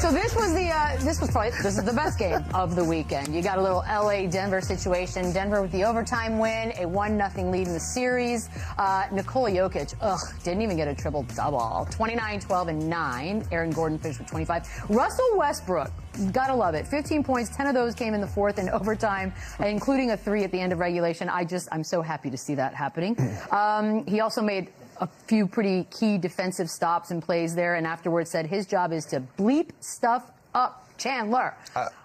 so this was the best game of the weekend. You got a little LA-Denver situation. Denver with the overtime win, a 1-0 lead in the series. Nikola Jokic, didn't even get a triple-double. 29, 12, and 9. Aaron Gordon finished with 25. Russell Westbrook, gotta love it. 15 points, 10 of those came in the fourth in overtime, including a 3 at the end of regulation. I'm so happy to see that happening. He also made a few pretty key defensive stops and plays there, and afterwards said his job is to bleep stuff up. Chandler,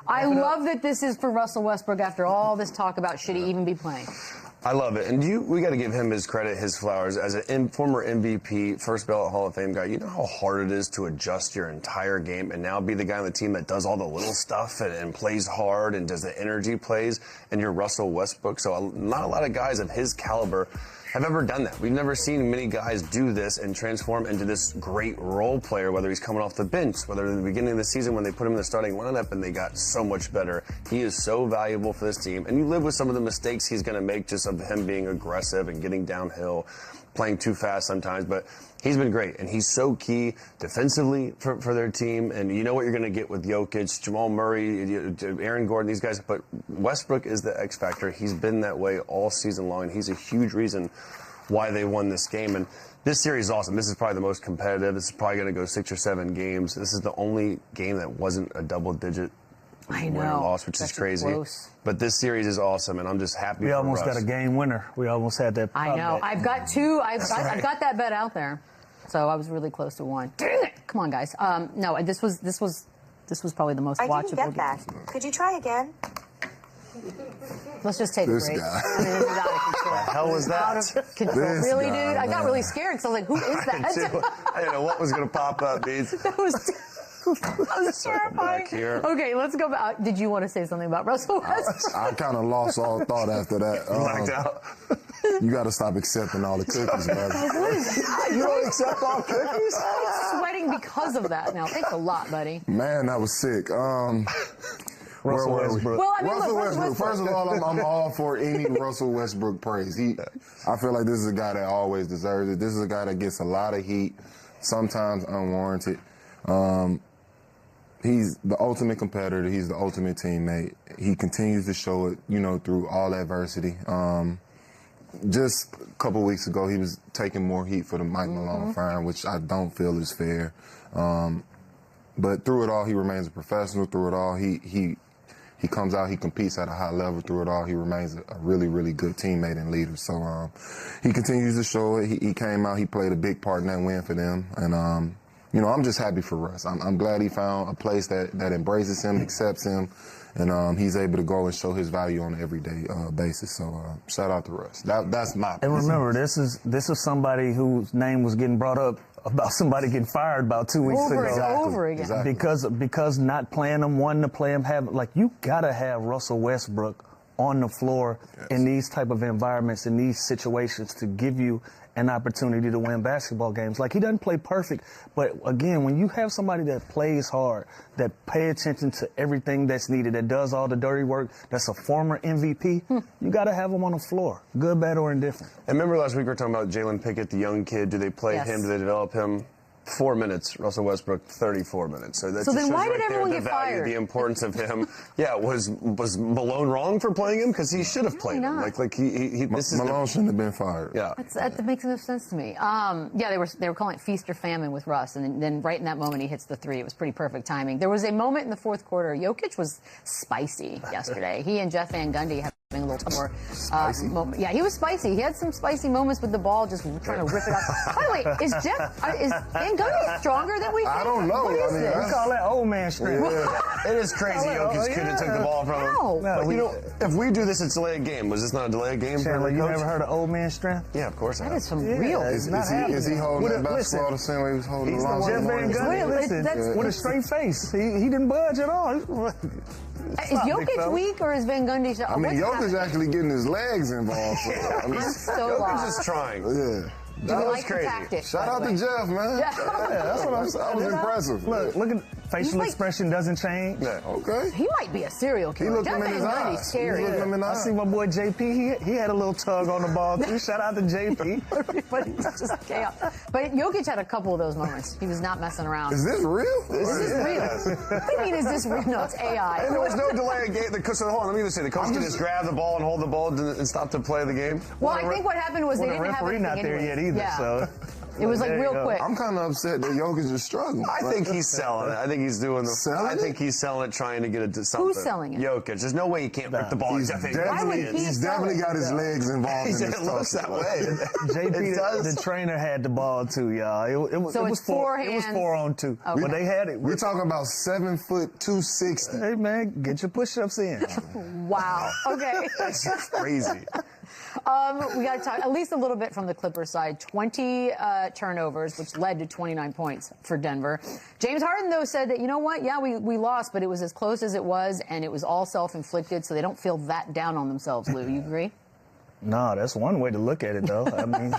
I love that this is for Russell Westbrook after all this talk about should he even be playing. I love it. And we got to give him his credit, his flowers. As a former MVP, first ballot Hall of Fame guy, you know how hard it is to adjust your entire game and now be the guy on the team that does all the little stuff and plays hard and does the energy plays, and you're Russell Westbrook. So not a lot of guys of his caliber have ever done that. We've never seen many guys do this and transform into this great role player, whether he's coming off the bench, whether in the beginning of the season when they put him in the starting lineup and they got so much better. He is so valuable for this team. And you live with some of the mistakes he's going to make just of him being aggressive and getting downhill, playing too fast sometimes, but he's been great, and he's so key defensively for their team. And you know what you're going to get with Jokic, Jamal Murray, Aaron Gordon, these guys. But Westbrook is the X factor. He's been that way all season long, and he's a huge reason why they won this game. And this series is awesome. This is probably the most competitive. This is probably going to go 6 or 7 games. This is the only game that wasn't a double-digit win-loss, which is crazy. Close. But this series is awesome, and I'm just happy we for almost Russ. got a game winner. We almost had that. I know. Bet. I've got 2. I've got that bet out there, so I was really close to 1. Dang it! Come on, guys. No, this was probably the most watchable I didn't get game. that. Could you try again? Let's just take a break. Guy. I mean, this is out of control. The hell was that? Out of control. Really, dude? I got really scared because I was like, who is that? I didn't know what was going to pop up, dude. That was terrifying. Okay, let's go back. Did you want to say something about Russell Westbrook? I kind of lost all thought after that. Blacked out. You got to stop accepting all the cookies, brother. What is that? You don't accept all cookies? I'm sweating because of that now. Thanks a lot, buddy. Man, that was sick. Russell Westbrook. Well, I mean, Russell look, Westbrook. First of all, I'm all for any Russell Westbrook praise. I feel like this is a guy that always deserves it. This is a guy that gets a lot of heat, sometimes unwarranted. He's the ultimate competitor. He's the ultimate teammate. He continues to show it, through all adversity. Just a couple weeks ago, he was taking more heat for the Mike Malone fire, which I don't feel is fair. But through it all, he remains a professional. Through it all, he comes out, he competes at a high level. Through it all, he remains a really, really good teammate and leader. So he continues to show it. He came out, he played a big part in that win for them. And, I'm just happy for Russ. I'm glad he found a place that embraces him, accepts him, and he's able to go and show his value on an everyday basis. So shout out to Russ. That's my. And remember, this is somebody whose name was getting brought up about somebody getting fired about 2 weeks ago. Over again. Exactly. Because not playing them, wanting to play them, you gotta have Russell Westbrook on the floor in these type of environments, in these situations, to give you an opportunity to win basketball games. He doesn't play perfect, but again, when you have somebody that plays hard, that pay attention to everything that's needed, that does all the dirty work, that's a former MVP, you got to have him on the floor, good, bad, or indifferent. And remember last week we were talking about Jalen Pickett, the young kid. Do they play him? Do they develop him? 4 minutes. Russell Westbrook, 34 minutes. So, so then why did everyone get fired? The importance of him. Was Malone wrong for playing him? Because he should have played him. Malone shouldn't have been fired. Yeah. That makes no sense to me. They were calling it feast or famine with Russ, and then right in that moment he hits the 3. It was pretty perfect timing. There was a moment in the fourth quarter. Jokic was spicy yesterday. He and Jeff Van Gundy had a little more moment. Yeah, he was spicy. He had some spicy moments with the ball, just trying to rip it out. By the way, is Van Gundy stronger than we think? I don't know. What is this? We call that old man strength. It is crazy. Jokic could have took the ball from him. No. But if we do this, it's a delayed game. Was this not a delayed game? Chandler, you never heard of old man strength? Yeah, of course. That is some real. Is he holding that basketball the same way he was holding the long Jeff Van Gundy, with a straight face. He didn't budge at all. Is Jokic weak or is Van Gundy? Jokic's actually getting his legs involved. Jokic is trying. Yeah. That was crazy. Shout out to Jeff, man. Yeah. That's what I'm saying. That was impressive. Look at facial expression doesn't change. Yeah. Okay. He might be a serial killer. He looked him in his eyes. Scary. I see my boy JP. He had a little tug on the ball too. Shout out to JP. But it's just chaos. But Jokic had a couple of those moments. He was not messing around. Is this real? This is real. What do you mean, is this real? No, it's AI. And there was no delay in game. So hold on, let me just say, the coach can just grab the ball and hold the ball and stop to play the game. Well, I think what happened was they didn't have anything not there yet either, so. It was like real quick. I'm kind of upset that Jokic is struggling. I think he's selling it. I think he's doing the. Selling I think he's selling it, trying to get it to something. Who's selling it? Jokic. There's no way he can't break the ball. He's definitely got his legs involved in this It looks that way. JP, the trainer had the ball too, y'all. It was four. It was 4-on-2. Okay. But they had it. We're talking about 7 foot 260. Hey man, get your push-ups in. Wow. Okay. That's crazy. We got to talk at least a little bit from the Clippers side. 20 turnovers, which led to 29 points for Denver. James Harden, though, said that, you know what? Yeah, we lost, but it was as close as it was, and it was all self-inflicted, so they don't feel that down on themselves, Lou. You agree? No, that's one way to look at it, though. I mean,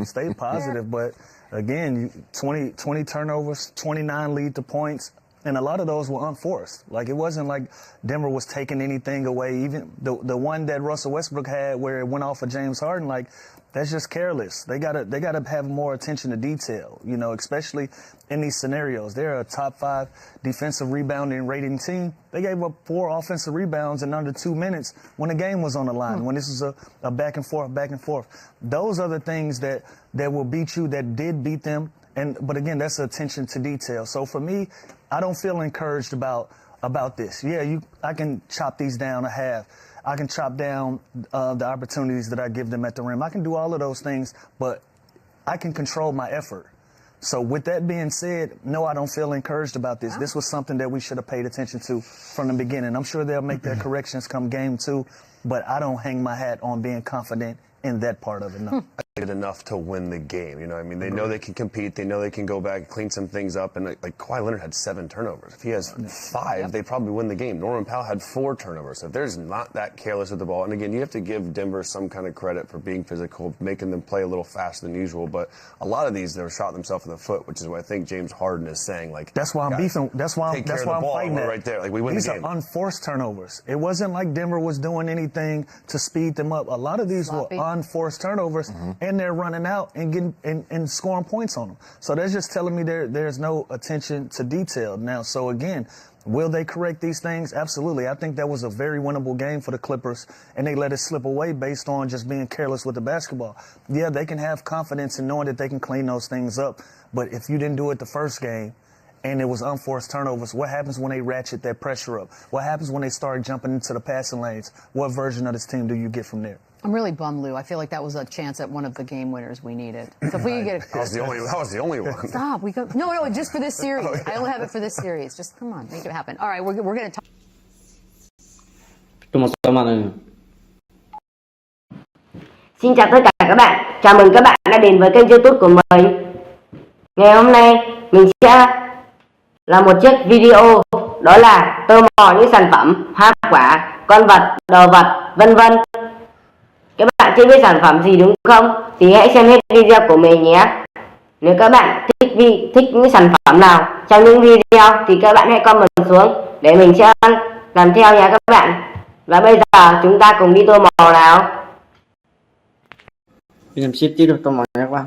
stay positive. But, again, 20 turnovers, 29 lead to points. And a lot of those were unforced. Like, it wasn't like Denver was taking anything away. Even the one that Russell Westbrook had where it went off of James Harden, like, that's just careless. They gotta have more attention to detail, you know, especially in these scenarios. They're a top 5 defensive rebounding rating team. They gave up 4 offensive rebounds in under 2 minutes when the game was on the line, when this is a back and forth. Those are the things that will beat you, that did beat them. But again, that's attention to detail. So for me, I don't feel encouraged about this. Yeah, I can chop these down a half. I can chop down the opportunities that I give them at the rim. I can do all of those things, but I can control my effort. So with that being said, no, I don't feel encouraged about this. This was something that we should have paid attention to from the beginning. I'm sure they'll make their corrections come game 2, but I don't hang my hat on being confident in that part of it, no. Did enough to win the game, you know what I mean? They know they can compete, they know they can go back, clean some things up, and like Kawhi Leonard had 7 turnovers. If he has 5, they probably win the game. Norman Powell had 4 turnovers. So if there's not that careless with the ball, and again, you have to give Denver some kind of credit for being physical, making them play a little faster than usual, but a lot of these, they were shot themselves in the foot, which is what I think James Harden is saying. Like, that's why I'm beefing. That's why I'm fighting that. Right there. Like, we win these the game. These are unforced turnovers. It wasn't like Denver was doing anything to speed them up. A lot of these were unforced turnovers, and they're running out and getting and scoring points on them. So that's just telling me there's no attention to detail now. So again, will they correct these things? Absolutely. I think that was a very winnable game for the Clippers, and they let it slip away based on just being careless with the basketball. Yeah, they can have confidence in knowing that they can clean those things up, but if you didn't do it the first game and it was unforced turnovers, what happens when they ratchet that pressure up? What happens when they start jumping into the passing lanes? What version of this team do you get from there? I'm really bummed, Lou. I feel like that was a chance at one of the game winners we needed. So if we could get that was the only one. Stop. No, just for this series. I only have it for this series. Just come on, make it happen. All right, we're going to talk. Xin chào tất cả các bạn. Chào mừng các bạn đã đến với kênh YouTube của mình. Ngày hôm nay mình sẽ làm một chiếc video, đó là tô mò những sản phẩm hoa quả, con vật, đồ vật, vân vân. Các bạn chưa biết sản phẩm gì đúng không? Thì hãy xem hết video của mình nhé. Nếu các bạn thích những sản phẩm nào trong những video thì các bạn hãy comment xuống để mình sẽ làm theo nha các bạn. Và bây giờ chúng ta cùng đi tô mò nào. Mình làm ship chứ được tô mò nha các bạn.